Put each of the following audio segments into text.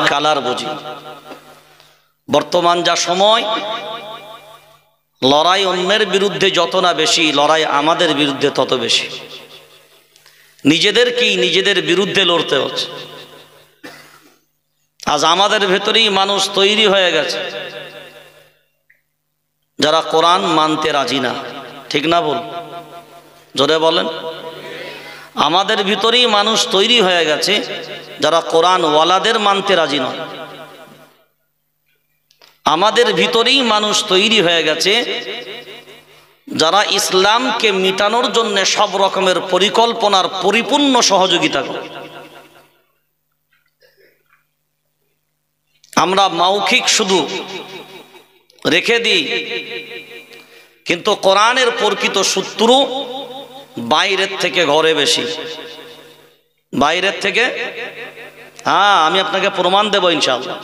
Colour বুঝি। বর্তমান যা সময়, লড়াই অন্যের বিরুদ্ধে যত না বেশি, লড়াই আমাদের বিরুদ্ধে তত বেশি। নিজেদের বিরুদ্ধে লড়তে হচ্ছে। আজ আমাদের ভেতরেই মানুষ তৈরি হয়ে গেছে যারা কোরআন মানতে রাজি না। ঠিক না বল? জোরে বলেন। আমাদের ভিতরেই মানুষ তৈরি হয়ে গেছে যারা কোরআন ওয়ালাদের মানতে রাজি নয়। আমাদের ভিতরেই মানুষ তৈরি হয়ে গেছে যারা ইসলামকে মিটানোর জন্য সব রকমের পরিকল্পনার পরিপূর্ণ সহযোগিতা করে। আমরা মৌখিক শুধু রেখে দিই, কিন্তু কোরআনের প্রকৃত শত্রু বাইরের থেকে ঘরে বেশি। বাইরের থেকে, হ্যাঁ, আমি আপনাকে প্রমাণ দেব ইনশাআল্লাহ।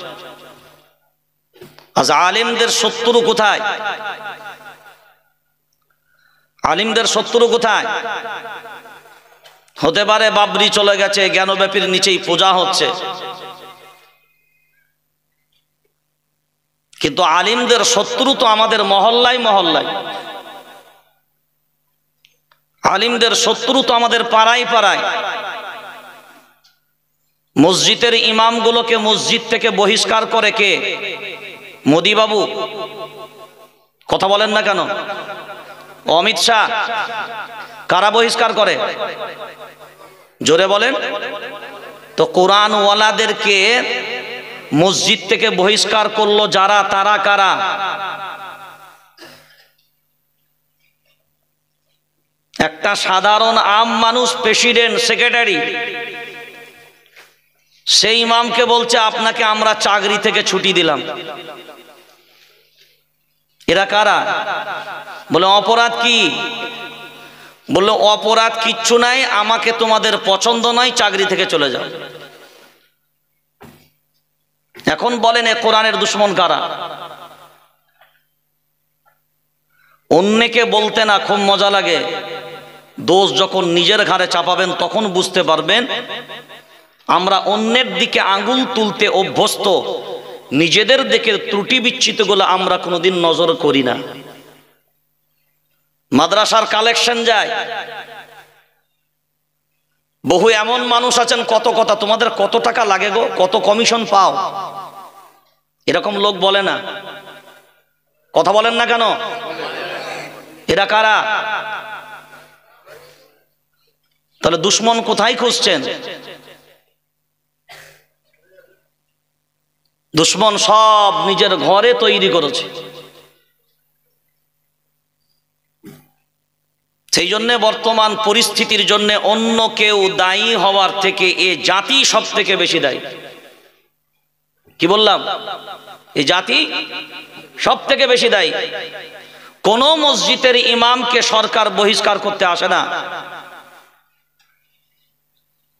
আজ আলিমদের শত্রু কোথায়? আলিমদের শত্রু কোথায়? হতে পারে বাবরি চলে গেছে, জ্ঞানব্যাপীর নিচেই পূজা হচ্ছে, কিন্তু আলিমদের শত্রু তো আমাদের মহল্লায় মহল্লায়। আলিমদের শত্রু তো আমাদের পাড়ায় পাড়ায়। মসজিদের ইমামগুলোকে মসজিদ থেকে বহিষ্কার করে কে? মোদি বাবু। কথা বলেন না কেন? অমিত শাহ। কারা বহিষ্কার করে? জোরে বলেন। তো কোরআন ওয়ালাদেরকে মসজিদ থেকে বহিষ্কার করলো যারা, তারা কারা? একটা সাধারণ আম মানুষ, প্রেসিডেন্ট, সেক্রেটারি, সেই ইমামকে বলছে আপনাকে আমরা চাকরি থেকে ছুটি দিলাম। এরা কারা? বলে অপরাধ কি? বললো অপরাধ কিচ্ছু নাই, আমাকে তোমাদের পছন্দ নয়, চাকরি থেকে চলে যাও। এখন বলেন এ কোরআনের দুশ্মন কারা? অন্যকে বলতে না খুব মজা লাগে, দোষ যখন নিজের ঘাড়ে চাপাবেন তখন বুঝতে পারবেন আমরা অন্যের দিকে আঙ্গুল তুলতে অভ্যস্ত, নিজেদের দিকে ত্রুটি বিচ্ছিতগুলো আমরা কোনোদিন নজর করি না। মাদ্রাসার কালেকশন যায়, বহু এমন মানুষ আছেন, কত কথা, তোমাদের কত টাকা লাগে গো, কত কমিশন পাও, এরকম লোক বলে না। কথা বলেন না কেন? এরা কারা? তাহলে দুশ্মন কোথায় খুঁজছেন? দুশ্মন সব নিজের ঘরে তৈরি করেছে। সেই জন্য বর্তমান পরিস্থিতির জন্য অন্য কেউ দায়ী হওয়ার থেকে এ জাতি সব থেকে বেশি দায়ী। কি বললাম? এই জাতি সব থেকে বেশি দায়ী। কোন মসজিদের ইমামকে সরকার বহিষ্কার করতে আসে না,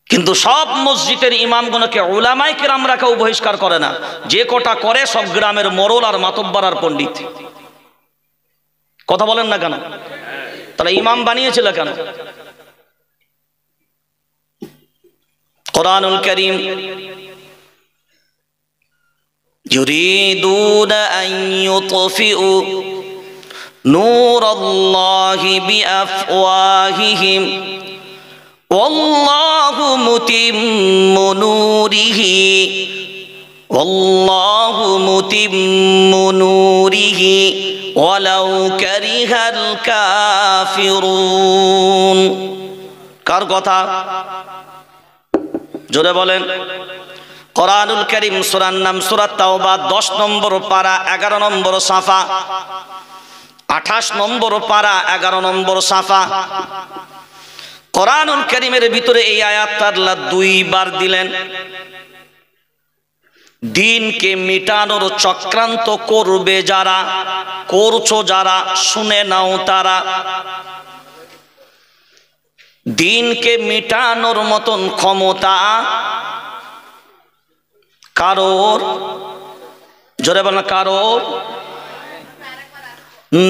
কিন্তু সব মসজিদের ইমামগুলোকে উলামায়ে কেরামরা কেউ বহিষ্কার করে না। যে কটা করে সব গ্রামের মোড়ল আর মাতব্বর আর পণ্ডিত। কথা বলেন না কেন? তাহলে ইমাম বানিয়েছিল কেন? কোরআনুল কারীম ইউরিদুনা আন ইউতফিউ নূরাল্লাহি বিআফওয়াহিহিম ওয়াল্লাহু মুতিম্মু নূরিহি ওয়াল্লাহু মুতিম্মু নূরিহি ওয়ালাউ কারিহাল কাফিরুন। কার কথা? জোরে বলেন। কোরআনুল কারীম সূরার নাম সূরা তাওবা, 10 নম্বর পারা 11 নম্বর সাফা, 28 নম্বর পারা 11 নম্বর সাফা। কোরআনুল কারীমের ভিতরে এই আয়াতটা আল্লাহ 2 বার দিলেন। দিনকে মিটানোর চক্রান্ত করবে যারা, করছো যারা, শুনে নাও তারা। দিনকে মিটানোর মতন ক্ষমতা কারোর, জোরে বলেন, কারোর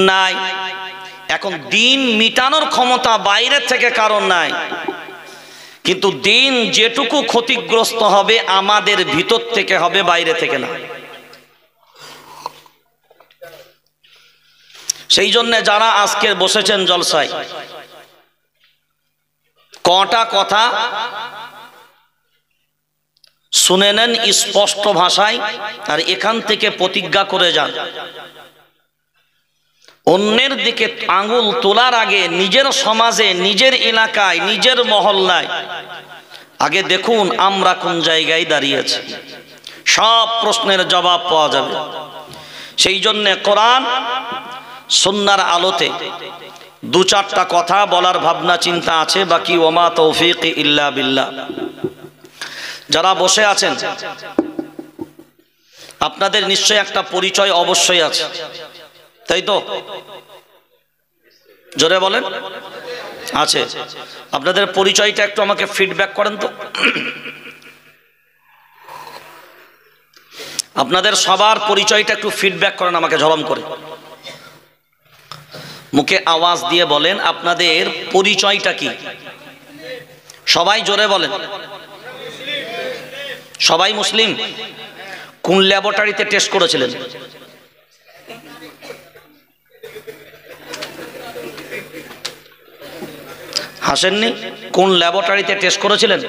নাই। এখন দিন মিটানোর ক্ষমতা বাইরে থেকে কারোর নাই, কিন্তু দিন যেটুকু ক্ষতিগ্রস্ত হবে আমাদের ভিতর থেকে হবে, বাইরে থেকে না। সেই জন্য যারা আজকে বসেছেন জলসায়, কটা কথা শুনে নেন স্পষ্ট ভাষায়, আর এখান থেকে প্রতিজ্ঞা করে যান, অন্যের দিকে আঙুল তোলার আগে নিজের সমাজে, নিজের এলাকায়, নিজের মহল্লায় আগে দেখুন আমরা কোন জায়গায় দাঁড়িয়েছি। সব প্রশ্নের জবাব পাওয়া যাবে। সেই জন্যে কোরআন সুন্নাহর আলোতে দু চারটা কথা বলার ভাবনা চিন্তা আছে। বাকি ওমা তৌফিক ইল্লা বিল্লাহ। যারা বসে আছেন আপনাদের নিশ্চয় একটা পরিচয় অবশ্যই আছে, তাই তো? জোরে বলেন। আছে। আপনাদের পরিচয়টা একটু আমাকে ফিডব্যাক করেন তো। আপনাদের সবার পরিচয়টা একটু ফিডব্যাক করেন আমাকে, ঝরম করে মুখে আওয়াজ দিয়ে বলেন আপনাদের পরিচয়টা কি। সবাই জোরে বলেন। সবাই মুসলিম? কোন ল্যাবরেটরিতে টেস্ট করেছিলেন? হাসেননি? কোন ল্যাবরেটরিতে টেস্ট করেছিলেন?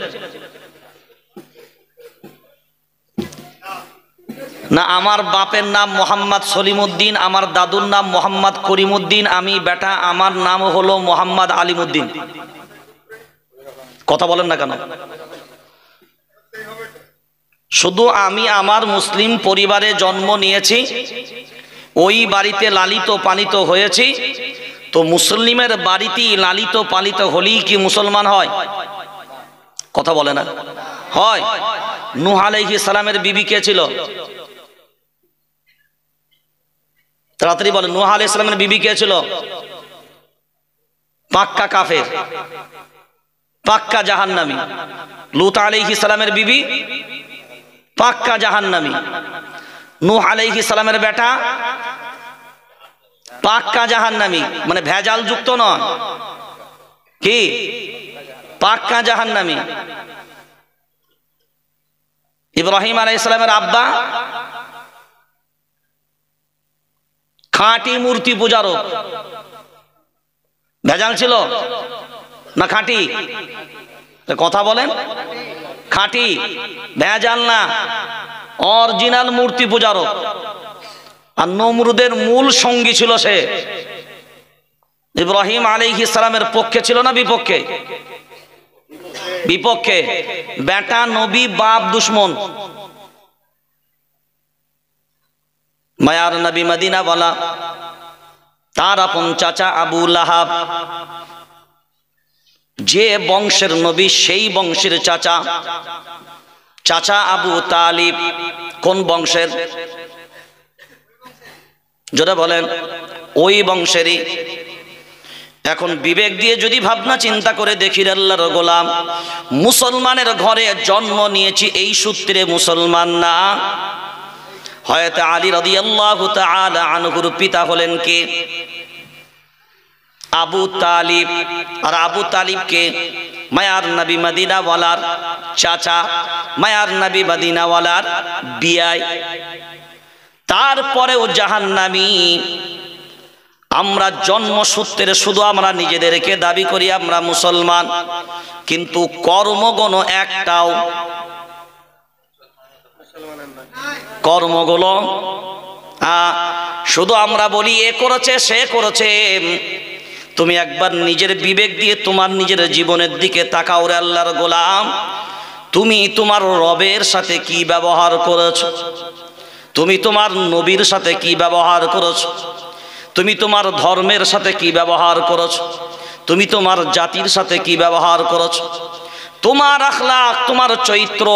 না, আমার বাপের নাম মোহাম্মদ সলিমউদ্দিন, আমার দাদুর নাম মোহাম্মদ করিমউদ্দিন, আমি বেটা, আমার নাম হলো মোহাম্মদ আলিমউদ্দিন। কথা বলেন না কেন? শুধু আমি আমার মুসলিম পরিবারে জন্ম নিয়েছি, ওই বাড়িতে লালিত পালিত হয়েছি, তো মুসলিমের বাড়িতেই লালিত পালিত হলেই কি মুসলমান হয়? কথা বলে না? হয়। নূহ আলাইহিস সালামের বিবি কে ছিল? তাড়াতাড়ি বলেন। নূহ আলাইহিস সালামের বিবি কে ছিল? পাক্কা কাফের, পাক্কা জাহান্নামী। লূত আলাইহিস সালামের বিবি পাক্কা জাহান্নামী। নূহ আলাইহিস সালামের বেটা পাক্কা জাহান্নামী, মানে ভেজাল যুক্ত নয়, কি পাক্কা জাহান্নামী। ইব্রাহিম আলাইহিস সালামের আব্বা খাঁটি মূর্তি পূজারক। ভেজাল ছিল না খাঁটি? কথা বলেন। খাঁটি, ভেজাল না, অরিজিনাল মূর্তি পূজারক। আর নমরুদের মূল সঙ্গী ছিল সে। ইব্রাহিম আলাইহিস সালামের পক্ষে ছিল না বিপক্ষে? বিপক্ষে। বেটা নবী, বাপ দুশ্মন। মায়ার নবী মদিনা ওয়ালা, তার আপন চাচা আবু লাহাব, যে বংশের নবী সেই বংশের চাচা, চাচা আবু তালিব কোন বংশের? জোরে বলেন। ওই বংশেরই। এখন বিবেক দিয়ে যদি ভাবনা চিন্তা করে দেখি, আল্লাহর গোলাম, মুসলমানের ঘরে জন্ম নিয়েছি এই সূত্রে মুসলমান না। হযরত আলী রাদিয়াল্লাহু তাআলা আনহুর পিতা হলেন কে? আবু তালিব। আর আবু তালিবকে মায়ার নবী মদিনাওয়ালার চাচা, মায়ার নবী মদিনাওয়ালার বিয়াই। তারপরেও জাহান্নামী। আমরা জন্মসূত্রে শুধু আমরা নিজেদেরকে দাবি করি আমরা মুসলমান, কিন্তু কর্মগুলো একটাও, কর্মগুলো শুধু আমরা বলি এ করেছে সে করেছে। তুমি একবার নিজের বিবেক দিয়ে তোমার নিজের জীবনের দিকে তাকাও রে আল্লাহর গোলাম। তুমি তোমার রবের সাথে কি ব্যবহার করেছো? তুমি তোমার নবীর সাথে কি ব্যবহার করেছো? তুমি তোমার ধর্মের সাথে কি ব্যবহার করেছো? তুমি তোমার জাতির সাথে কি ব্যবহার করেছো? তোমার আখলাক, তোমার চরিত্র,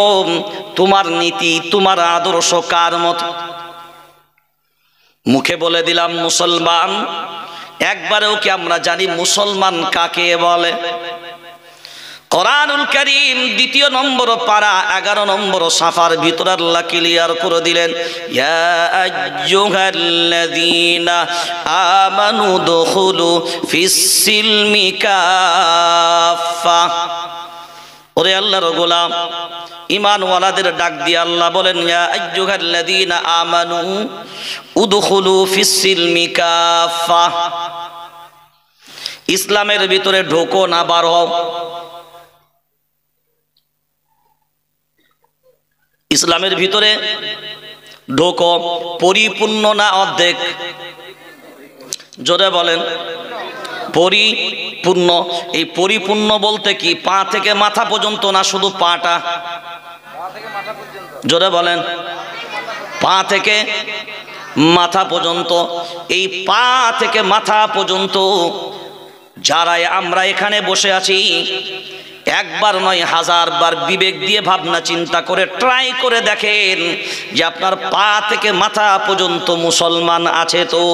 তোমার নীতি, তোমার আদর্শ কার মত? মুখে বলে দিলাম মুসলমান, একবারেও কি আমরা জানি মুসলমান কাকে বলে? কোরআনুল কারীম ২ নম্বর পারা ১১ নম্বর সাফার ভিতর আল্লাহ ক্লিয়ার করে দিলেন, ইয়া আইয়ুহাল্লাযীনা আমানু দুখুলু ফিস সিলমি কাফা। ওরে আল্লাহর গোলাম, ঈমানওয়ালাদের ডাক দিয়ে আল্লাহ বলেন, ইয়া আইয়ুহাল্লাযীনা আমানু উদখুলু ফিস-সিলমি কাফা, ইসলামের ভিতরে ঢোকো না বার হও। ইসলামের ভিতরে ঢোকো, পরিপূর্ণ না অর্ধেক? জোরে বলেন, পরিপূর্ণ। এই পরিপূর্ণ বলতে কি পা থেকে মাথা পর্যন্ত না শুধু পাটা? জোরে বলেন, পা থেকে মাথা পর্যন্ত। এই পা থেকে মাথা পর্যন্ত যারা আমরা এখানে বসে আছি, একবার নয় হাজারবার বিবেক দিয়ে ভাবনা চিন্তা করে ট্রাই করে দেখেন যে আপনার পা থেকে মাথা পর্যন্ত মুসলমান আছে তো?